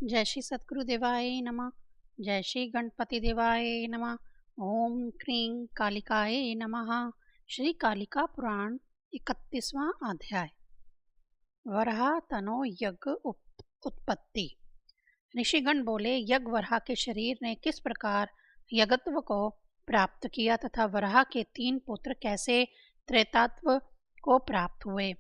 जय श्री सद्गुरु देवाय नमः। जय श्री गणपति देवाय नमः। ओम क्रीं कालिकाय नमः। श्री कालिका पुराण 31वां अध्याय। वराह तनो यज्ञ उत्पत्ति। ऋषिगण बोले, यज्ञ वराह के शरीर ने किस प्रकार यज्ञत्व को प्राप्त किया तथा वराह के 3 पुत्र कैसे त्रेतात्व को प्राप्त हुए।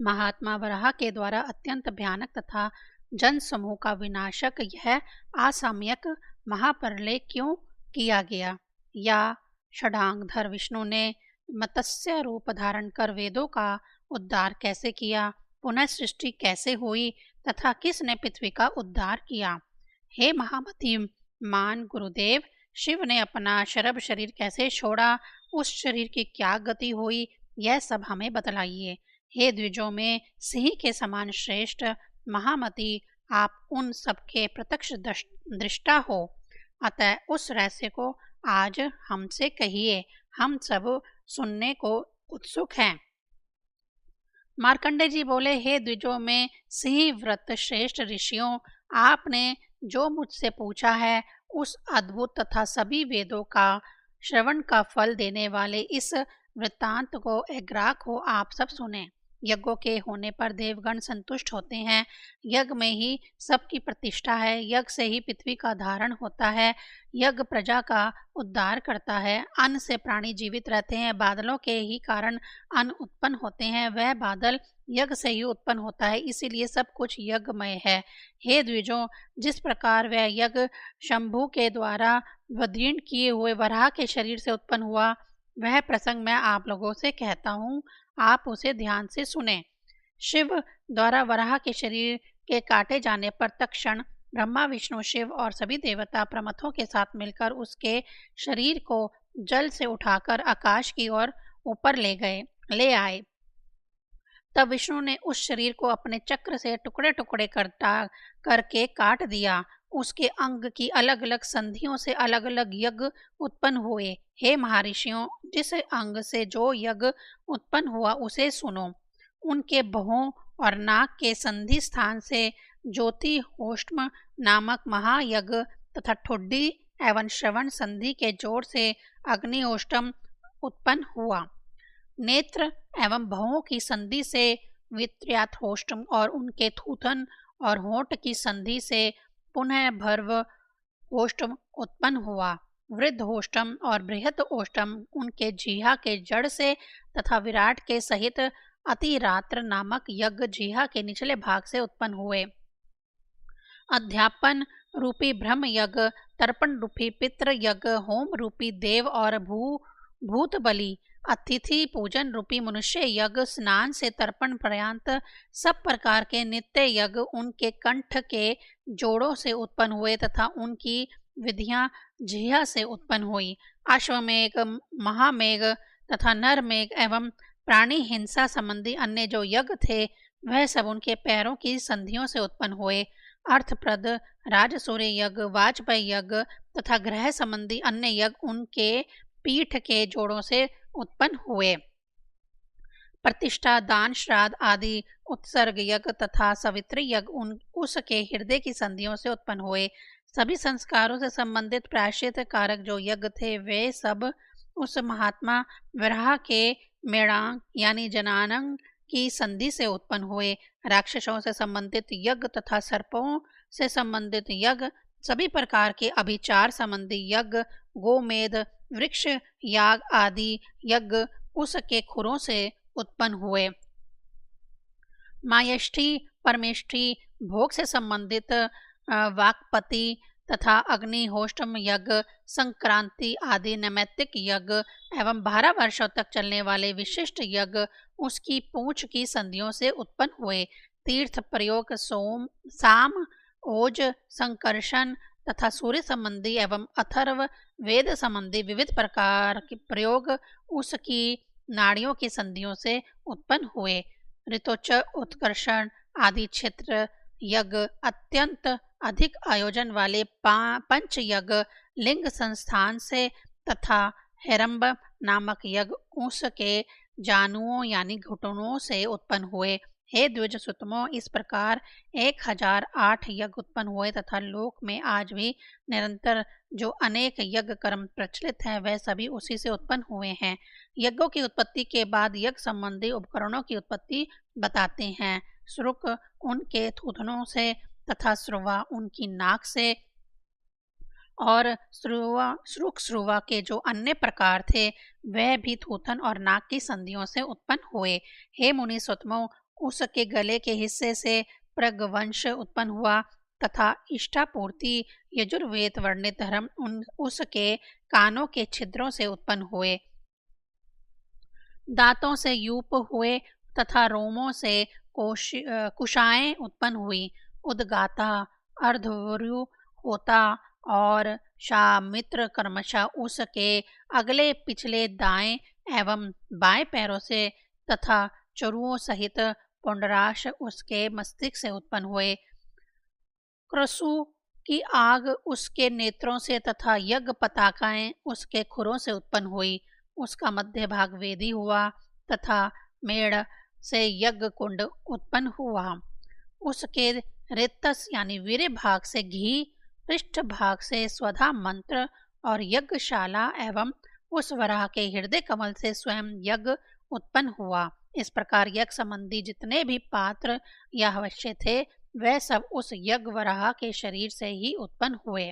महात्मा वराह के द्वारा अत्यंत भयानक तथा जन समूह का विनाशक यह असामयिक महाप्रलय क्यों किया गया, या षडांगधर विष्णु ने मत्स्य रूप धारण कर वेदों का उद्धार कैसे किया, पुनः सृष्टि कैसे हुई तथा किसने पृथ्वी का उद्धार किया। हे महामती मान गुरुदेव, शिव ने अपना शरभ शरीर कैसे छोड़ा, उस शरीर की क्या गति हुई, यह सब हमें बतलाइए। हे द्विजों में सिंह के समान श्रेष्ठ महामती, आप उन सबके प्रत्यक्ष दृष्टा हो, अतः उस रहस्य को आज हमसे कहिए, हम सब सुनने को उत्सुक हैं। मार्कंडे जी बोले, हे द्विजों में सिंह व्रत श्रेष्ठ ऋषियों, आपने जो मुझसे पूछा है उस अद्भुत तथा सभी वेदों का श्रवण का फल देने वाले इस वृत्तांत को एग्राक हो आप सब सुने। यज्ञों के होने पर देवगण संतुष्ट होते हैं। यज्ञ में ही सबकी प्रतिष्ठा है। यज्ञ से ही पृथ्वी का धारण होता है। यज्ञ प्रजा का उद्धार करता है। अन्न से प्राणी जीवित रहते हैं। बादलों के ही कारण अन्न उत्पन्न होते हैं। वह बादल यज्ञ से ही उत्पन्न होता है, इसीलिए सब कुछ यज्ञमय है। हे द्विजों, जिस प्रकार वह यज्ञ शंभु के द्वारा वधीर्ण किए हुए वराह के शरीर से उत्पन्न हुआ, वह प्रसंग मैं आप लोगों से कहता हूँ, आप उसे ध्यान से सुने। शिव द्वारा वराह के शरीर के काटे जाने पर तत्क्षण ब्रह्मा विष्णु शिव और सभी देवता प्रमथों के साथ मिलकर उसके शरीर को जल से उठाकर आकाश की ओर ऊपर ले आए। तब विष्णु ने उस शरीर को अपने चक्र से टुकड़े टुकड़े करके काट दिया। उसके अंग की अलग अलग संधियों से अलग अलग यज्ञ उत्पन्न हुए। हे महर्षियों, जिस अंग से जो यज्ञ उत्पन्न हुआ उसे सुनो। उनके भवों और नाक के संधि स्थान से ज्योति होष्टम नामक महायज्ञ तथा ठुड्डी एवं श्रवण संधि के जोड़ से अग्निहोष्टम उत्पन्न हुआ। नेत्र एवं भवों की संधि से वित्र्याथोष्टम और उनके थूथन और होंठ की संधि से पुनः भर्व होष्टम उत्पन्न हुआ। वृद्ध होष्टम और बृहत होष्टम उनके जीहा के जड़ से तथा विराट के सहित अतिरात्र नामक यज्ञ जीहा के निचले भाग से उत्पन्न हुए। अध्यापन रूपी ब्रह्म यज्ञ, तर्पण रूपी पितृ यज्ञ, होम रूपी देव और भूत बलि, अतिथि पूजन रूपी मनुष्य यज्ञ, स्नान से तर्पण पर्यंत सब प्रकार के नित्य यज्ञ उनके कंठ के जोड़ों से उत्पन्न हुए तथा उनकी विधियां जिह्वा से उत्पन्न हुई। अश्वमेघ, महामेघ तथा नरमेघ एवं प्राणी हिंसा संबंधी अन्य जो यज्ञ थे, वह सब उनके पैरों की संधियों से उत्पन्न हुए। अर्थप्रद राजसूय यज्ञ, वाजपेयी यज्ञ तथा ग्रह संबंधी अन्य यज्ञ उनके पीठ के जोड़ों से उत्पन्न हुए। प्रतिष्ठा, दान, श्राद्ध आदि उत्सर्ग यज्ञ तथा सवित्री यज्ञ उसके हृदय की संधियों से उत्पन्न हुए। सभी संस्कारों से संबंधित प्रायश्चित कारक जो यज्ञ थे, वे सब उस महात्मा वराह के मेणांग यानी जनानंग की संधि से उत्पन्न हुए। राक्षसों से संबंधित यज्ञ तथा सर्पों से संबंधित यज्ञ, सभी प्रकार के अभिचार संबंधी यज्ञ, गोमेध, वृक्ष याग आदि यज्ञ उसके खुरों से उत्पन्न हुए। मायष्ठी, परमेष्ठी, भोग से संबंधित वाक्पति तथा अग्निहोष्टम यज्ञ, संक्रांति आदि नैमित्तिक यज्ञ एवं 12 वर्षों तक चलने वाले विशिष्ट यज्ञ उसकी पूंछ की संधियों से उत्पन्न हुए। तीर्थ प्रयोग, साम, ओज, संकर्षण तथा सूर्य संबंधी एवं अथर्व वेद संबंधी विविध प्रकार के प्रयोग उसकी नाड़ियों की संधियों से उत्पन्न हुए। ऋतोच, उत्कर्षण आदि क्षेत्र यज्ञ, अत्यंत अधिक आयोजन वाले पंच यज्ञ लिंग संस्थान से तथा हेरंब नामक यज्ञ उसके जानुओं यानी घुटनों से उत्पन्न हुए। हे द्विज सुतमो, इस प्रकार 1008 यज्ञ उत्पन्न हुए तथा लोक में आज भी निरंतर जो अनेक यज्ञ कर्म प्रचलित हैं वह सभी उसी से उत्पन्न हुए हैं। यज्ञों की उत्पत्ति के बाद यज्ञ संबंधी उपकरणों की उत्पत्ति बताते हैं। श्रुक उनके थूथनों से तथा श्रुवा उनकी नाक से और श्रुक श्रुवा के जो अन्य प्रकार थे वह भी थूथन और नाक की संधियों से उत्पन्न हुए। हे मुनि सुतमो, उसके गले के हिस्से से प्रगवंश उत्पन्न हुआ तथा इष्टापूर्ति यजुर्वेद वर्णित धर्म उसके कानों के छिद्रों से उत्पन्न हुए। दांतों से यूप हुए तथा रोमों से कुशाएं उत्पन्न हुई। उदगाता, अर्धवरु, होता और शामित्र क्रमशः उसके अगले पिछले दाएं एवं बाएं पैरों से तथा चरुओं सहित पुंडराश उसके मस्तिष्क से उत्पन्न हुए। क्रसु की आग उसके नेत्रों से तथा यज्ञ पताकाएं उसके खुरों से उत्पन्न हुई। उसका मध्य भाग वेदी हुआ तथा मेढ़ से यज्ञ कुंड उत्पन्न हुआ। उसके रेतस यानी वीर्य भाग से घी, पृष्ठ भाग से स्वधा मंत्र और यज्ञशाला एवं उस वराह के हृदय कमल से स्वयं यज्ञ उत्पन्न हुआ। इस प्रकार यज्ञ संबंधी जितने भी पात्र या अवश्य थे वह सब उस यज्ञ वराह के शरीर से ही उत्पन्न हुए।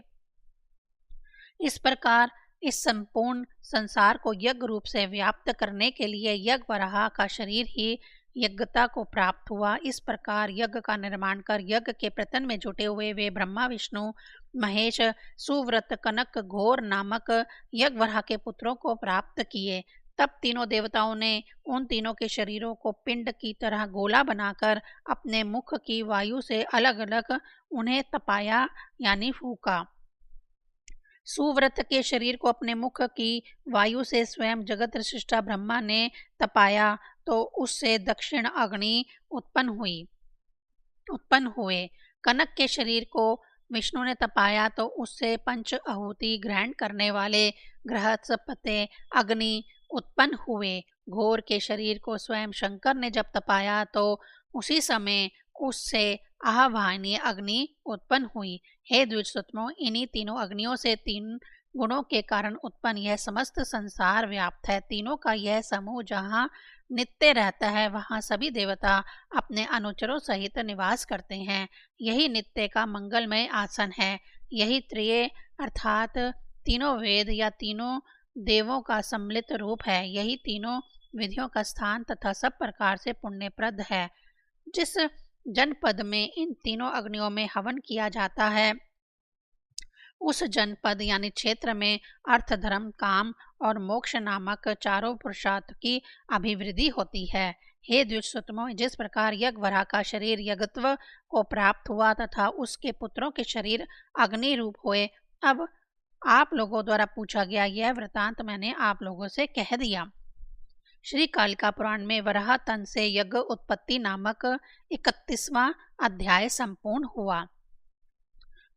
इस प्रकार इस संपूर्ण संसार को यज्ञ रूप से व्याप्त करने के लिए यज्ञ वराह का शरीर ही यज्ञता को प्राप्त हुआ। इस प्रकार यज्ञ का निर्माण कर यज्ञ के प्रतन में जुटे हुए वे ब्रह्मा, विष्णु, महेश, सुव्रत, कनक, घोर नामक यज्ञ वराह के पुत्रों को प्राप्त किए। तब तीनों देवताओं ने उन तीनों के शरीरों को पिंड की तरह गोला बनाकर अपने मुख की वायु से अलग अलग उन्हें तपाया यानी फूका। सुव्रत के शरीर को अपने मुख की वायु से स्वयं जगत सृष्टा ब्रह्मा ने तपाया तो उससे दक्षिण अग्नि उत्पन्न हुए। कनक के शरीर को विष्णु ने तपाया तो उससे पंच आहुति ग्रहण करने वाले गृहस्पति अग्नि उत्पन्न हुए। घोर के शरीर को स्वयं शंकर ने जब तपाया तो उसी समय उससे आह्वानी अग्नि उत्पन्न हुई। हे द्विजसुतमो, इन्हीं तीनों अग्नियों से तीन गुणों के कारण उत्पन्न यह समस्त संसार व्याप्त है। तीनों का यह समूह जहाँ नित्य रहता है वहाँ सभी देवता अपने अनुचरों सहित निवास करते हैं। यही नित्य का मंगलमय आसन है। यही त्रय अर्थात तीनों वेद या तीनों देवों का सम्मिलित रूप है। यही तीनों विधियों का स्थान तथा सब प्रकार से पुण्यप्रद है। जिस जनपद में इन तीनों अग्नियों में हवन किया जाता है उस जनपद यानी क्षेत्र में अर्थ, धर्म, काम और मोक्ष नामक चारों पुरुषार्थ की अभिवृद्धि होती है। हे द्विजसुतमो, जिस प्रकार यज्ञ वराह का शरीर यज्ञत्व को प्राप्त हुआ तथा उसके पुत्रों के शरीर अग्नि रूप हुए, अब आप लोगों द्वारा पूछा गया यह वृतांत मैंने आप लोगों से कह दिया। श्री कालिका पुराण में वराह तन से यज्ञ उत्पत्ति नामक 31वां अध्याय संपूर्ण हुआ।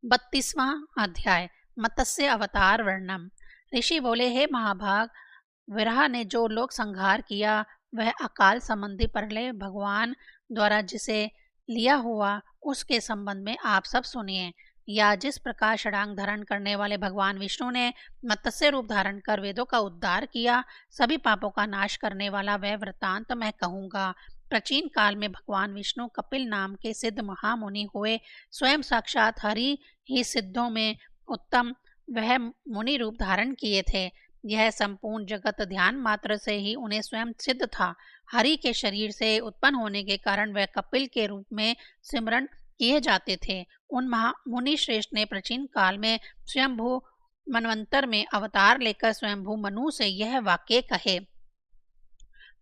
32वां अध्याय मत्स्य अवतार वर्णम। ऋषि बोले, हे महाभाग, वराह ने जो लोक संहार किया वह अकाल संबंधी प्रलय भगवान द्वारा जिसे लिया हुआ उसके संबंध में आप सब सुनिए। या जिस प्रकार षडांग धारण करने वाले भगवान विष्णु ने मत्स्य रूप धारण कर वेदों का उद्धार किया, सभी पापों का नाश करने वाला वह वृतांत मैं कहूँगा। प्राचीन काल में भगवान विष्णु कपिल नाम के सिद्ध महामुनि हुए। स्वयं साक्षात हरि ही सिद्धों में उत्तम वह मुनि रूप धारण किए थे। यह संपूर्ण जगत ध्यान मात्र से ही उन्हें स्वयं सिद्ध था। हरि के शरीर से उत्पन्न होने के कारण वह कपिल के रूप में सिमरण किए जाते थे। उन मुनि श्रेष्ठ ने प्राचीन काल में स्वयंभू मनवंतर में अवतार लेकर स्वयंभू मनु से यह वाक्य कहे।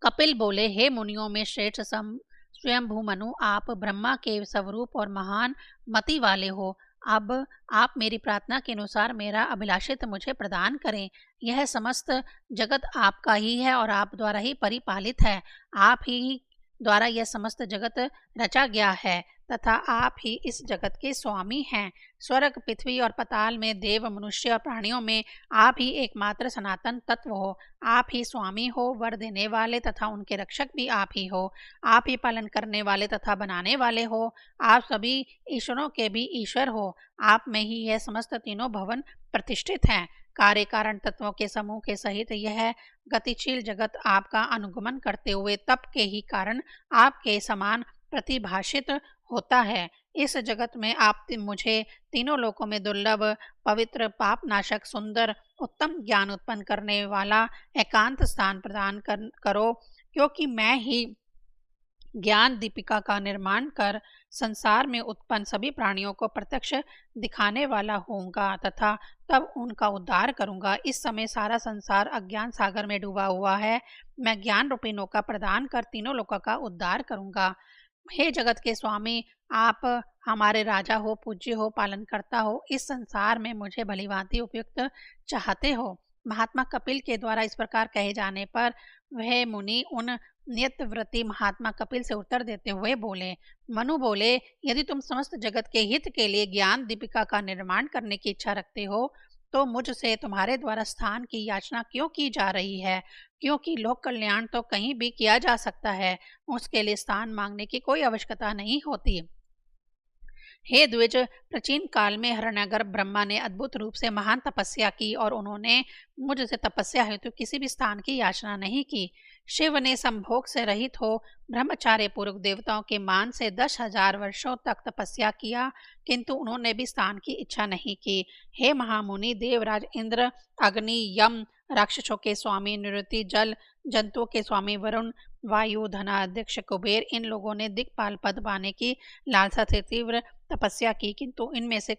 कपिल बोले, हे मुनियों में श्रेष्ठ स्वयंभू मनु, आप ब्रह्मा के स्वरूप और महान मति वाले हो। अब आप मेरी प्रार्थना के अनुसार मेरा अभिलाषित मुझे प्रदान करें। यह समस्त जगत आपका ही है और आप द्वारा ही परिपालित है। आप ही द्वारा यह समस्त जगत रचा गया है तथा आप ही इस जगत के स्वामी हैं। स्वर्ग, पृथ्वी और पाताल में, देव, मनुष्य और प्राणियों में आप ही एकमात्र सनातन तत्व हो। आप ही स्वामी हो, वर देने वाले तथा उनके रक्षक भी आप ही हो। आप ही पालन करने वाले तथा बनाने वाले हो। आप सभी ईश्वरों के भी ईश्वर हो। आप में ही यह समस्त तीनों भवन प्रतिष्ठित हैं। कार्य कारण तत्वों के समूह के सहित यह गतिशील जगत आपका अनुगमन करते हुए तप के ही कारण आपके समान प्रतिभाषित होता है। इस जगत में आप मुझे तीनों लोकों में दुर्लभ, पवित्र, पाप नाशक, सुंदर, उत्तम ज्ञान उत्पन्न करने वाला एकांत स्थान प्रदान करो, क्योंकि मैं ही ज्ञान दीपिका का निर्माण कर संसार में उत्पन्न सभी प्राणियों को प्रत्यक्ष दिखाने वाला होऊंगा तथा तब उनका उद्धार करूंगा। इस समय सारा संसार अज्ञान सागर में डूबा हुआ है। मैं ज्ञान रूपी नौका प्रदान कर तीनों लोकों का उद्धार करूंगा। हे जगत के स्वामी, आप हमारे राजा हो, पूज्य हो, पालन करता हो। इस संसार में मुझे भलीभांति उपयुक्त चाहते हो। महात्मा कपिल के द्वारा इस प्रकार कहे जाने पर वह मुनि उन नियतव्रती महात्मा कपिल से उत्तर देते हुए बोले। मनु बोले, यदि तुम समस्त जगत के हित के लिए ज्ञान दीपिका का निर्माण करने की इच्छा रखते हो तो मुझसे तुम्हारे द्वारा स्थान की याचना क्यों की जा रही है? क्योंकि लोक कल्याण तो कहीं भी किया जा सकता है, उसके लिए स्थान मांगने की कोई आवश्यकता नहीं होती। हे द्विज, प्राचीन काल में हिरण्यगर्भ ब्रह्मा ने अद्भुत रूप से महान तपस्या की और उन्होंने मुझसे तपस्या हेतु किसी भी स्थान की याचना नहीं की। शिव ने संभोग से रहित हो ब्रह्मचार्य पूर्वक देवताओं के मान से 10,000 वर्षों तक तपस्या किया, किंतु उन्होंने भी स्थान की इच्छा नहीं की। हे महामुनि, देवराज इंद्र, अग्नि, यम, राक्षसों के स्वामी निरुति, जल जंतुओं के स्वामी वरुण, वायु, धनाध्यक्ष कुबेर, इन लोगों ने दिक्पाल पद पाने की लालसा से तीव्र तपस्या की, किंतु इनमें से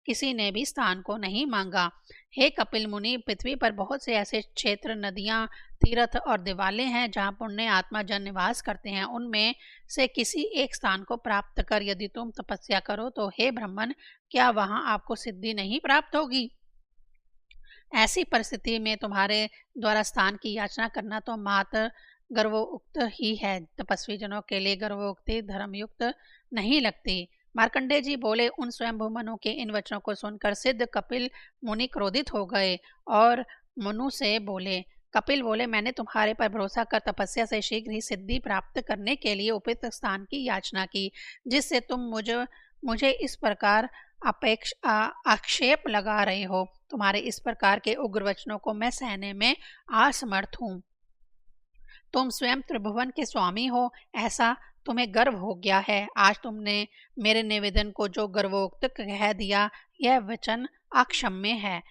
किसी ने भी स्थान को नहीं मांगा। हे कपिल मुनि, पृथ्वी पर बहुत से ऐसे क्षेत्र, नदियां, तीर्थ और दिवाले हैं जहां पुण्य आत्मा जन निवास करते हैं। उनमें से किसी एक स्थान को प्राप्त कर यदि तुम तपस्या करो तो हे ब्राह्मण, क्या वहां आपको सिद्धि नहीं प्राप्त होगी? ऐसी परिस्थिति में तुम्हारे द्वारा स्थान की याचना करना तो मात्र गर्वोक्त ही है। तपस्वी जनों के लिए गर्वोक्ति धर्मयुक्त नहीं लगती। मार्कंडेय जी बोले, उन स्वयंभू मनु के इन वचनों को सुनकर सिद्ध कपिल मुनि क्रोधित हो गए और मनु से बोले। कपिल बोले, मैंने तुम्हारे पर भरोसा कर तपस्या से शीघ्र ही सिद्धि प्राप्त करने के लिए उपयुक्त स्थान की याचना की, जिससे तुम मुझे इस प्रकार आक्षेप लगा रहे हो। तुम्हारे इस प्रकार के उग्र वचनों को मैं सहने में असमर्थ हूँ। तुम स्वयं त्रिभुवन के स्वामी हो, ऐसा तुम्हें गर्व हो गया है। आज तुमने मेरे निवेदन को जो गर्वोक्त कह दिया, यह वचन अक्षम्य है।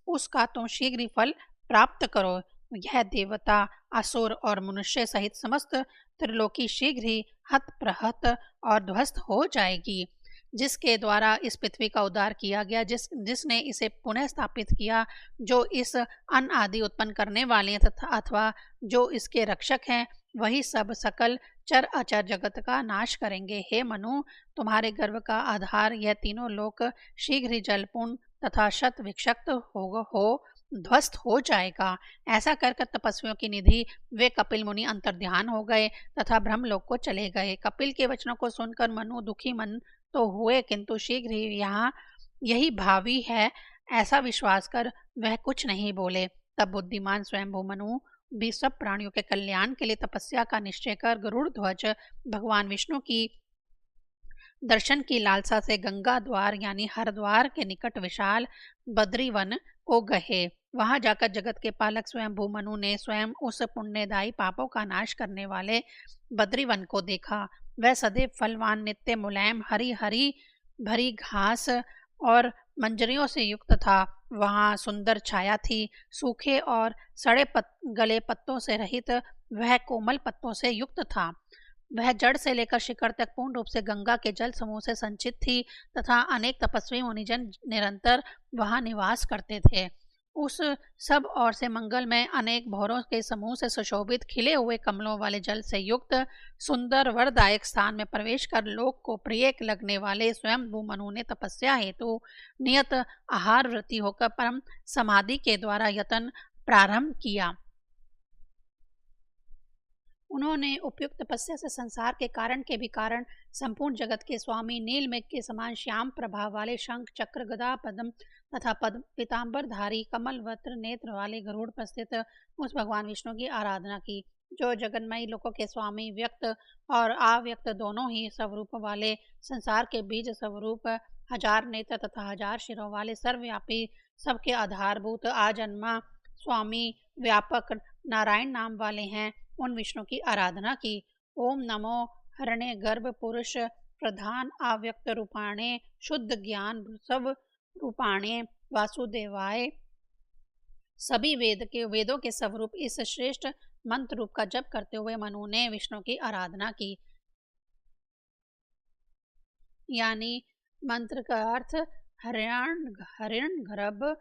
उसका तुम शीघ्र ही फल प्राप्त करो। यह देवता, असुर और मनुष्य सहित समस्त त्रिलोकी शीघ्र ही हत प्रहत और ध्वस्त हो जाएगी। जिसके द्वारा इस पृथ्वी का उद्धार किया गया, जिसने इसे पुनः स्थापित किया, जो इस अन्न आदि उत्पन्न करने वाले तथा अथवा जो इसके रक्षक हैं, वही सब सकल चर अचर जगत का नाश करेंगे। हे मनु, तुम्हारे गर्व का आधार यह तीनों लोक शीघ्र ही जलपूर्ण तथा शत विक्षक्त हो ध्वस्त हो जाएगा। ऐसा कर तपस्वियों की निधि वे कपिल मुनि अंतर्ध्यान हो गए तथा ब्रह्मलोक को चले गए। कपिल के वचनों को सुनकर मनु दुखी मन तो हुए, किंतु शीघ्र ही यहाँ यही भावी है ऐसा विश्वास कर वह कुछ नहीं बोले। तब बुद्धिमान स्वयंभू मनु भी सब प्राणियों के कल्याण के लिए तपस्या का निश्चय कर गरुड़ ध्वज भगवान विष्णु की दर्शन की लालसा से गंगा द्वार यानी हरिद्वार के निकट विशाल बद्रीवन को गए। वहां जाकर जगत के पालक स्वयंभू मनु ने स्वयं उस पुण्यदायी पापों का नाश करने वाले बद्रीवन को देखा। वह सदैव फलवान, नित्य मुलायम, हरी हरी भरी घास और मंजरियों से युक्त था। वहां सुंदर छाया थी। सूखे और सड़े गले पत्तों से रहित वह कोमल पत्तों से युक्त था। वह जड़ से लेकर शिखर तक पूर्ण रूप से गंगा के जल समूह से संचित थी तथा अनेक तपस्वी मुनिजन निरंतर वहां निवास करते थे। उस सब ओर से मंगलमय अनेक भौरों के समूह से सुशोभित खिले हुए कमलों वाले जल से युक्त सुंदर वरदायक स्थान में प्रवेश कर लोक को प्रिय लगने वाले स्वयं मनु ने तपस्या हेतु नियत आहार वृत्ति होकर परम समाधि के द्वारा यतन प्रारंभ किया। उन्होंने उपयुक्त तपस्या से संसार के कारण के भी कारण, संपूर्ण जगत के स्वामी, नीलमेघ के समान श्याम प्रभाव वाले शंख चक्र गदा पद्म तथा पीताम्बरधारी कमलवत्र नेत्र वाले गरुड़ पर स्थित उस भगवान विष्णु की आराधना की, जो जगन्मयी लोकों के स्वामी, व्यक्त और अव्यक्त दोनों ही स्वरूप वाले, संसार के बीज स्वरूप, हजार नेत्र तथा हजार शिरों वाले, सर्वव्यापी, सबके आधारभूत, आजन्मा स्वामी, व्यापक, नारायण नाम वाले हैं, उन विष्णु की आराधना की। ओम नमो हरणे गर्भ पुरुष प्रधान अव्यक्त रूपाणे शुद्ध ज्ञान सब रूपाणे वासुदेवाय। सभी वेदों के स्वरूप इस श्रेष्ठ मंत्र रूप का जप करते हुए मनु ने विष्णु की आराधना की। यानी मंत्र का अर्थ हरिण गर्भ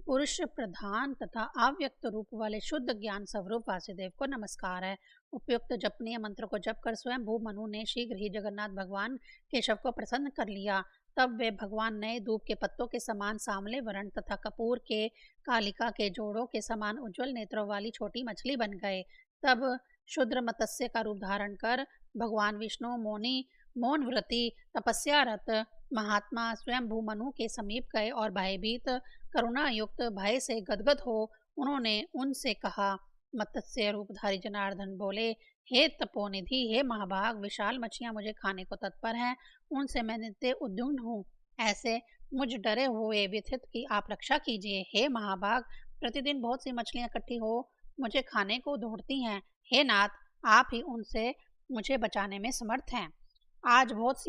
पुरुष प्रधान तथा अव्यक्त रूप वाले शुद्ध ज्ञान स्वरूप वासुदेव को नमस्कार है। उपयुक्त जपनीय मंत्र को जप कर स्वयं भू मनु ने शीघ्र ही जगन्नाथ भगवान केशव को प्रसन्न कर लिया। तब वे भगवान नए धूप के पत्तों के समान सांवले वर्ण तथा कपूर के कालिका के जोड़ों के समान उज्जवल नेत्रों वाली छोटी मछली बन गए। तब शुद्र मत्स्य का रूप धारण कर भगवान विष्णु मौन व्रती तपस्यारत महात्मा स्वयं भूमनु के समीप गए और भयभीत करुणा युक्त भय से गदगद हो उन्होंने उनसे कहा। मत्स्य रूपधारी जनार्दन बोले, हे तपोनिधि, हे महाभाग, विशाल मछलियां मुझे खाने को तत्पर हैं, उनसे मैं नित्य उद्युक्त हूँ। ऐसे मुझ डरे हुए व्यथित की आप रक्षा कीजिए। हे महाभाग, प्रतिदिन बहुत सी मछलियां इकट्ठी हो मुझे खाने को दौड़ती हैं। हे नाथ, आप ही उनसे मुझे बचाने में समर्थ हैं। आज बहुत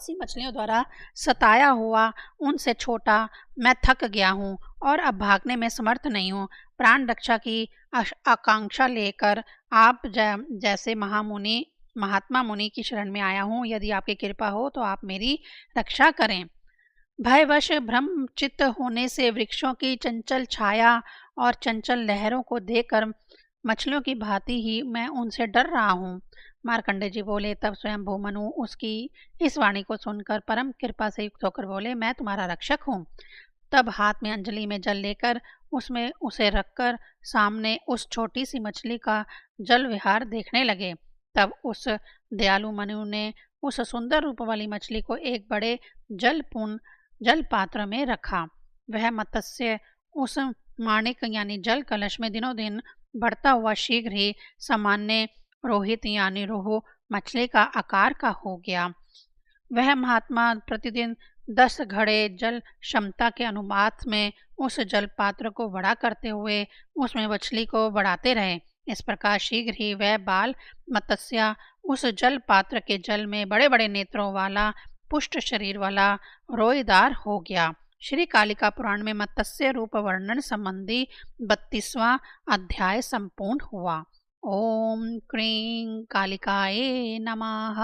सी मछलियों द्वारा सताया हुआ उनसे छोटा मैं थक गया हूँ और अब भागने में समर्थ नहीं हूँ। प्राण रक्षा की आकांक्षा लेकर आप जैसे महात्मा मुनि की शरण में आया हूँ। यदि आपकी कृपा हो तो आप मेरी रक्षा करें। भयवश भ्रमचित्त होने से वृक्षों की चंचल छाया और चंचल लहरों को देखकर मछलियों की भांति ही मैं उनसे डर रहा हूँ। मार्कंडे जी बोले। तब स्वयं भूमनु उसकी इस वाणी को सुनकर परम कृपा से युक्त होकर बोले, मैं तुम्हारा रक्षक हूँ। तब हाथ में अंजलि में जल लेकर उसमें उसे रखकर सामने उस छोटी सी मछली का जल विहार देखने लगे। तब उस दयालु मनु ने उस सुंदर रूप वाली मछली को एक बड़े जल पात्र में रखा। वह मत्स्य उस माणिक यानी जल कलश में दिनों दिन बढ़ता हुआ शीघ्र ही सामान्य रोहित यानी रोहू मछली का आकार का हो गया। वह महात्मा प्रतिदिन 10 घड़े जल क्षमता के अनुपात में उस जल पात्र को बड़ा करते हुए उसमें मछली को बढ़ाते रहे। इस प्रकार शीघ्र ही वह बाल मत्स्य उस जल पात्र के जल में बड़े बड़े नेत्रों वाला पुष्ट शरीर वाला रोएदार हो गया। श्री कालिका पुराण में मत्स्य रूप वर्णन संबंधी 32वां अध्याय संपूर्ण हुआ। ओम क्रीं कालिकाये नमः।